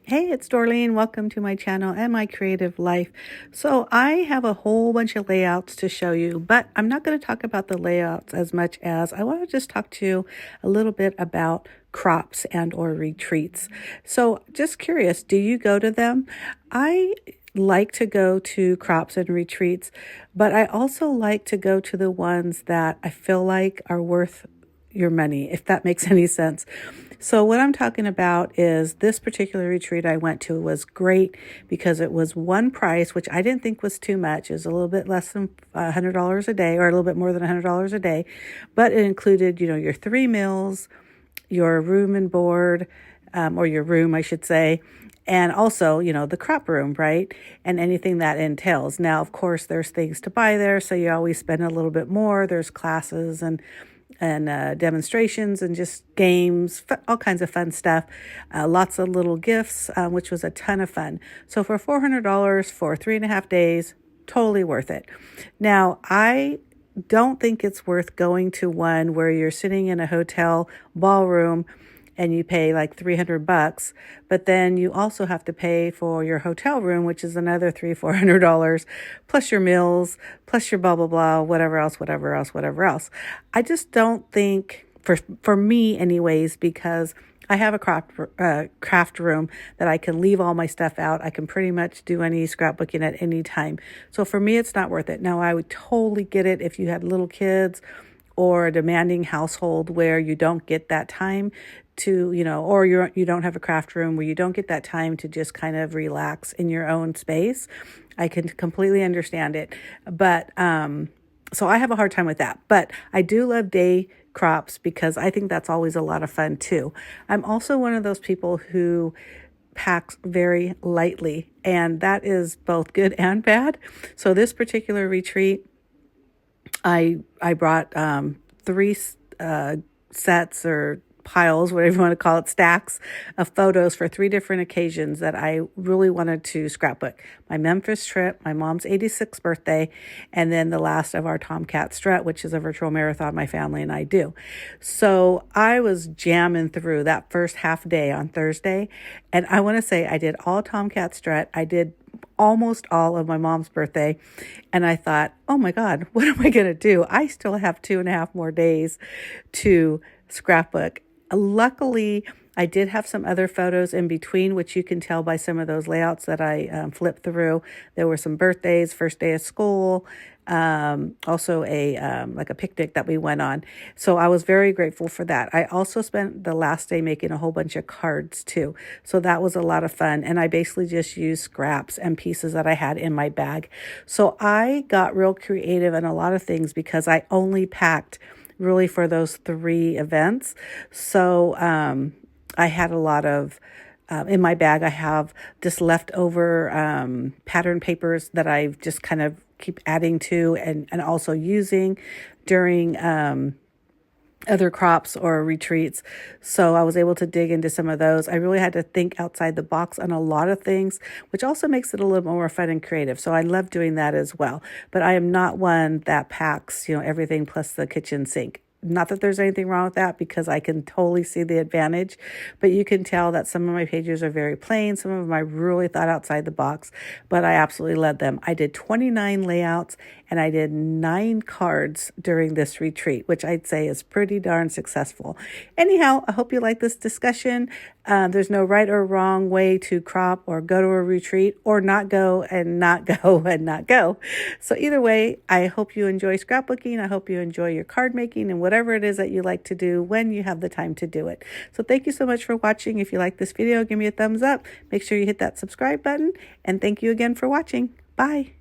Hey, it's Dorleen. Welcome to my channel and my creative life. So I have a whole bunch of layouts to show you, but I'm not going to talk about the layouts as much as I want to just talk to you a little bit about crops and or retreats. So just curious, do you go to them? I like to go to crops and retreats, but I also like to go to the ones that I feel like are worth your money, if that makes any sense. So what I'm talking about is this particular retreat I went to was great because it was one price, which I didn't think was too much. It was a little bit less than $100 a day, or a little bit more than $100 a day, but it included, your 3 meals, your room and board, or your room, I should say, and also, the crop room, right? And anything that entails. Now, of course, there's things to buy there, so you always spend a little bit more. There's classes and demonstrations and just games, all kinds of fun stuff, lots of little gifts, which was a ton of fun. So for $400 for 3.5 days, totally worth it. Now, I don't think it's worth going to one where you're sitting in a hotel ballroom and you pay like $300, but then you also have to pay for your hotel room, which is another $400, plus your meals, plus your blah, blah, blah, whatever else. I just don't think, for me anyways, because I have a craft room that I can leave all my stuff out. I can pretty much do any scrapbooking at any time. So for me, it's not worth it. Now, I would totally get it if you had little kids or a demanding household where you don't get that time to, or you don't have a craft room where you don't get that time to just kind of relax in your own space. I can completely understand it. But, so I have a hard time with that. But I do love day crops because I think that's always a lot of fun too. I'm also one of those people who packs very lightly, and that is both good and bad. So this particular retreat, I brought 3 sets or piles, whatever you want to call it, stacks of photos for 3 different occasions that I really wanted to scrapbook. My Memphis trip, my mom's 86th birthday, and then the last of our Tomcat Strut, which is a virtual marathon my family and I do. So I was jamming through that first half day on Thursday, and I want to say I did all Tomcat Strut. I did almost all of my mom's birthday. And I thought, oh my God, what am I going to do? I still have 2.5 more days to scrapbook. Luckily, I did have some other photos in between, which you can tell by some of those layouts that I flipped through. There were some birthdays, first day of school, also like a picnic that we went on. So I was very grateful for that. I also spent the last day making a whole bunch of cards too. So that was a lot of fun. And I basically just used scraps and pieces that I had in my bag. So I got real creative in a lot of things because I only packed really for those 3 events. So I had a lot of, in my bag, I have just leftover pattern papers that I've just kind of keep adding to and also using during other crops or retreats. So I was able to dig into some of those. I really had to think outside the box on a lot of things, which also makes it a little more fun and creative. So I love doing that as well. But I am not one that packs, everything plus the kitchen sink. Not that there's anything wrong with that because I can totally see the advantage, but you can tell that some of my pages are very plain. Some of them I really thought outside the box, but I absolutely love them. I did 29 layouts and I did 9 cards during this retreat, which I'd say is pretty darn successful. Anyhow, I hope you like this discussion. There's no right or wrong way to crop or go to a retreat or not go and not go and not go. So either way, I hope you enjoy scrapbooking. I hope you enjoy your card making and whatever it is that you like to do when you have the time to do it. So thank you so much for watching. If you like this video, give me a thumbs up. Make sure you hit that subscribe button. And thank you again for watching. Bye.